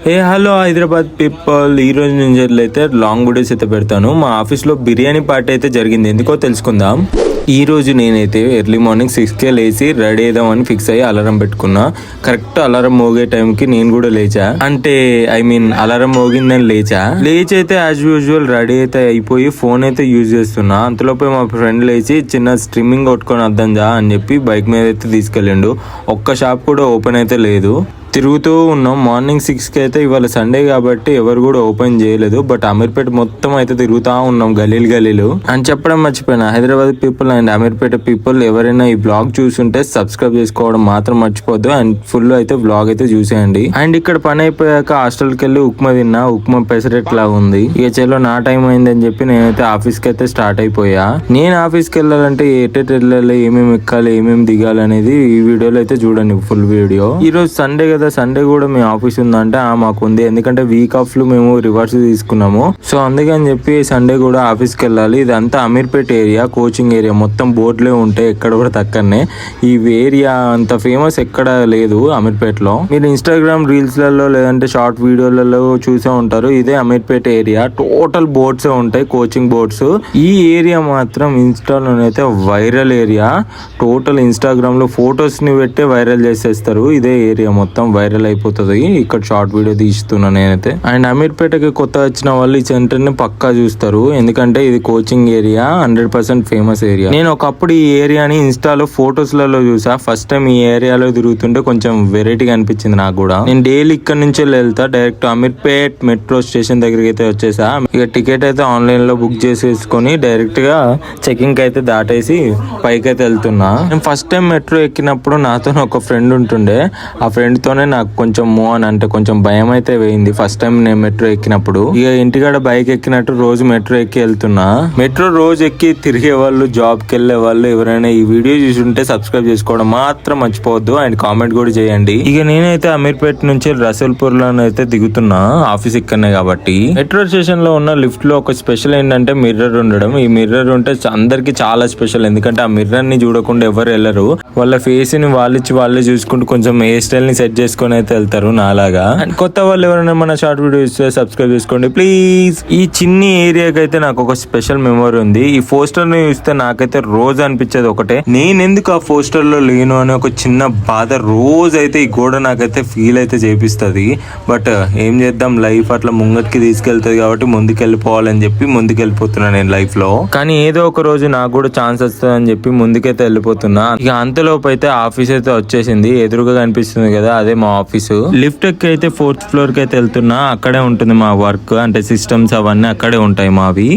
Hello Hyderabad people, ఈ రోజు నుంచి అయితే లాంగ్ వీడియోస్ అయితే పెడతాను. మా ఆఫీస్లో బిర్యానీ పార్టీ అయితే జరిగింది, ఎందుకో తెలుసుకుందాం. ఈ రోజు నేనైతే ఎర్లీ మార్నింగ్ 6కే లేచి రెడీ అయిదామని ఫిక్స్ అయ్యి అలారం పెట్టుకున్నా. కరెక్ట్ అలారం మోగే టైంకి నేను కూడా లేచా, అంటే అలారం మోగిందని లేచి అయితే యాజ్ యూజువల్ రెడీ అయితే అయిపోయి ఫోన్ అయితే యూజ్ చేస్తున్నా. అంతలోపే మా ఫ్రెండ్ లేచి చిన్న స్ట్రీమింగ్ కొట్టుకొని వద్దాంజా అని చెప్పి బైక్ మీద అయితే తీసుకెళ్ళిండు. ఒక్క షాప్ కూడా ఓపెన్ అయితే లేదు. తిరుగుతూ ఉన్నాం. మార్నింగ్ 6కి అయితే, ఇవాళ సండే కాబట్టి ఎవరు కూడా ఓపెన్ చేయలేదు. బట్ అమీర్పేట మొత్తం అయితే తిరుగుతూ ఉన్నాం, గలీలు అని చెప్పడం మర్చిపోయినా. Hyderabad people and Ameerpet people ఎవరైనా ఈ బ్లాగ్ చూసుంటే సబ్స్క్రైబ్ చేసుకోవడం మాత్రం మర్చిపోద్దు. అండ్ ఫుల్ అయితే బ్లాగ్ అయితే చూసేయండి. అండ్ ఇక్కడ పని అయిపోయాక హాస్టల్కి వెళ్ళి ఉప్మా తిన్నా. ఉప్మా పెసరెట్ లాగా ఉంది. ఇక చెల్లో నా టైం అయిందని చెప్పి నేనైతే ఆఫీస్కి అయితే స్టార్ట్ అయిపోయా. నేను ఆఫీస్కి వెళ్ళాలంటే ఎటెట్ వెళ్ళాలి, ఏమేమి ఎక్కాలి, ఏమేమి దిగాలి అనేది ఈ వీడియోలో అయితే చూడండి, ఫుల్ వీడియో. ఈ రోజు సండే కదా, సండే కూడా మీ ఆఫీస్ ఉందంటే మాకు ఉంది, ఎందుకంటే వీక్ ఆఫ్ లో మేము రివర్స్ తీసుకున్నాము. సో అందుకని చెప్పి సండే కూడా ఆఫీస్కి వెళ్ళాలి. ఇదంతా అమీర్పేట ఏరియా, కోచింగ్ ఏరియా, మొత్తం బోర్డులే ఉంటాయి, ఎక్కడ కూడా తక్కనే. ఈ ఏరియా అంత ఫేమస్ ఎక్కడ లేదు అమీర్పేటలో. మీరు ఇన్స్టాగ్రామ్ రీల్స్ లలో లేదంటే షార్ట్ వీడియోలలో చూసే ఉంటారు. ఇదే అమీర్పేట ఏరియా, టోటల్ బోర్డ్స్ ఉంటాయి, కోచింగ్ బోర్డ్స్. ఈ ఏరియా మాత్రం ఇన్స్టాలోనైతే వైరల్ ఏరియా. టోటల్ ఇన్స్టాగ్రామ్ లో ఫొటోస్ ని పెట్టి వైరల్ చేసేస్తారు. ఇదే ఏరియా మొత్తం వైరల్ అయిపోతుంది. ఇక్కడ షార్ట్ వీడియో తీస్తున్నా నేనైతే. అండ్ అమీర్పేటకి కొత్త వచ్చిన వాళ్ళు ఈ సెంటర్ ని పక్కా చూస్తారు, ఎందుకంటే ఇది కోచింగ్ ఏరియా, 100% ఫేమస్ ఏరియా. నేను ఒకప్పుడు ఈ ఏరియాని ఇన్స్టాలో ఫొటోస్ లలో చూసా. ఫస్ట్ టైం ఈ ఏరియాలో తిరుగుతుంటే కొంచెం వెరైటీగా అనిపించింది నాకు కూడా. నేను డైలీ ఇక్కడ నుంచి వెళ్తా, డైరెక్ట్ అమీర్పేట్ మెట్రో స్టేషన్ దగ్గరికి అయితే వచ్చేసా. ఇక టికెట్ అయితే ఆన్లైన్ లో బుక్ చేసేసుకొని డైరెక్ట్ గా చెకింగ్ అయితే దాటేసి పైకి అయితే వెళ్తున్నా. నేను ఫస్ట్ టైం మెట్రో ఎక్కినప్పుడు నాతో ఒక ఫ్రెండ్ ఉంటుండే. ఆ ఫ్రెండ్ తోనే నాకు కొంచెం అంటే కొంచెం భయం అయితే వేయింది ఫస్ట్ టైం నేను మెట్రో ఎక్కినప్పుడు. ఇక ఇంటికాడ బైక్ ఎక్కినట్టు రోజు మెట్రో ఎక్కి వెళ్తున్నా. మెట్రో రోజు ఎక్కి తిరిగే వాళ్ళు, జాబ్ కి వెళ్లే వాళ్ళు ఎవరైనా ఈ వీడియో చూసుంటే సబ్స్క్రైబ్ చేసుకోవడం మాత్రం మర్చిపోవద్దు. అండ్ కామెంట్ కూడా చేయండి. ఇక నేనైతే అమీర్పేట నుంచి రసూల్పూర్ లో అయితే దిగుతున్నా, ఆఫీస్ ఇక్కడనే కాబట్టి. మెట్రో స్టేషన్ లో ఉన్న లిఫ్ట్ లో ఒక స్పెషల్ ఏంటంటే మిర్రర్ ఉండడం. ఈ మిర్రర్ ఉంటే అందరికి చాలా స్పెషల్, ఎందుకంటే ఆ మిర్రర్ ని చూడకుండా ఎవరు వెళ్ళరు. వాళ్ళ ఫేస్ ని వాళ్ళే చూసుకుంటూ కొంచెం హెయిర్ స్టైల్ ని సెట్ చేసుకుని అయితే వెళ్తారు నాలాగా. అండ్ కొత్త వాళ్ళు ఎవరైనా మన షార్ట్ వీడియో ఇస్తే సబ్స్క్రైబ్ చేసుకోండి ప్లీజ్. ఈ చిన్ని ఏరియాకి అయితే నాకు ఒక స్పెషల్ మెమరీ ఉంది. ఈ పోస్టర్ ని చూస్తే నాకైతే రోజు అనిపించేది ఒకటే, నేనెందుకు ఆ పోస్టర్ లో లేను అనే ఒక చిన్న బాధ రోజు అయితే ఈ గోడ నాకైతే ఫీల్ అయితే చేపిస్తుంది. బట్ ఏం చేద్దాం, లైఫ్ అట్లా ముంగటికి తీసుకెళ్తుంది కాబట్టి ముందుకెళ్ళిపోవాలని చెప్పి ముందుకెళ్ళిపోతున్నా నేను లైఫ్ లో. కానీ ఏదో ఒక రోజు నాకు కూడా ఛాన్స్ వస్తుంది అని చెప్పి ముందుకైతే వెళ్ళిపోతున్నా. ఇక అంతలోపు అయితే ఆఫీస్ అయితే వచ్చేసింది, ఎదురుగా కనిపిస్తుంది కదా, అదే మా ఆఫీసు. లిఫ్ట్ ఎక్కి అయితే 4th ఫ్లోర్ కి అయితే వెళ్తున్నా. అక్కడే ఉంటుంది మా వర్క్, అంటే సిస్టమ్స్ అవన్నీ అక్కడే ఉంటాయి మావి.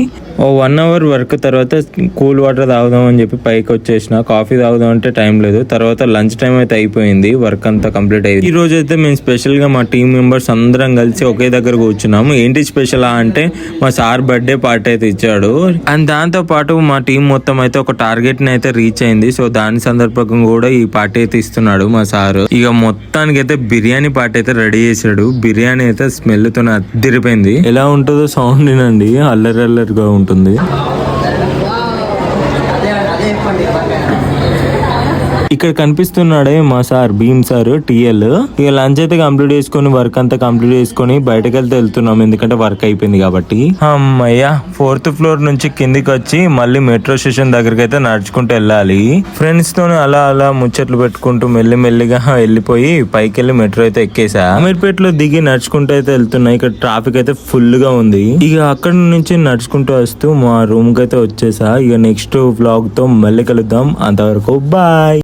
ఓ 1 అవర్ వర్క్ తర్వాత కూల్ వాటర్ తాగుదాం అని చెప్పి పైకి వచ్చేసిన. కాఫీ తాగుదాం అంటే టైం లేదు. తర్వాత లంచ్ టైం అయితే అయిపోయింది, వర్క్ అంతా కంప్లీట్ అయింది. ఈ రోజు అయితే మేము స్పెషల్ గా మా టీం మెంబర్స్ అందరం కలిసి ఒకే దగ్గర కూర్చున్నాము. ఏంటి స్పెషల్ అంటే మా సార్ బర్త్డే పార్టీ అయితే ఇచ్చాడు. అండ్ దాంతో పాటు మా టీం మొత్తం అయితే ఒక టార్గెట్ ని అయితే రీచ్ అయింది. సో దాని సందర్భంగా కూడా ఈ పార్టీ అయితే ఇస్తున్నాడు మా సార్. ఇక మొత్తానికి అయితే బిర్యానీ పార్టీ అయితే రెడీ చేశాడు. బిర్యానీ అయితే స్మెల్ తో అదిరిపోయింది. ఎలా ఉంటుందో సౌండ్ వినండి, అల్లరిగా ఉంటుంది. ఇక్కడ కనిపిస్తున్నాడే మా సార్, భీమ్ సార్ టీఎల్. ఇక లంచ్ అయితే కంప్లీట్ చేసుకుని, వర్క్ అంతా కంప్లీట్ చేసుకుని బయటకు వెళ్తున్నాం, ఎందుకంటే వర్క్ అయిపోయింది కాబట్టి. అమ్మయ్య, 4th ఫ్లోర్ నుంచి కిందికి వచ్చి మళ్ళీ మెట్రో స్టేషన్ దగ్గరికి అయితే నడుచుకుంటూ వెళ్ళాలి. ఫ్రెండ్స్ తోనే అలా ముచ్చట్లు పెట్టుకుంటూ మెల్లిగా వెళ్ళిపోయి పైకి వెళ్ళి మెట్రో అయితే ఎక్కేసా. అమీర్పేటలో దిగి నడుచుకుంటూ అయితే వెళ్తున్నా. ఇక్కడ ట్రాఫిక్ అయితే ఫుల్ గా ఉంది. ఇక అక్కడ నుంచి నడుచుకుంటూ వస్తూ మా రూమ్ కి అయితే వచ్చేసా. ఇక నెక్స్ట్ వ్లాగ్ తో మళ్ళీ కలుద్దాం, అంతవరకు బాయ్.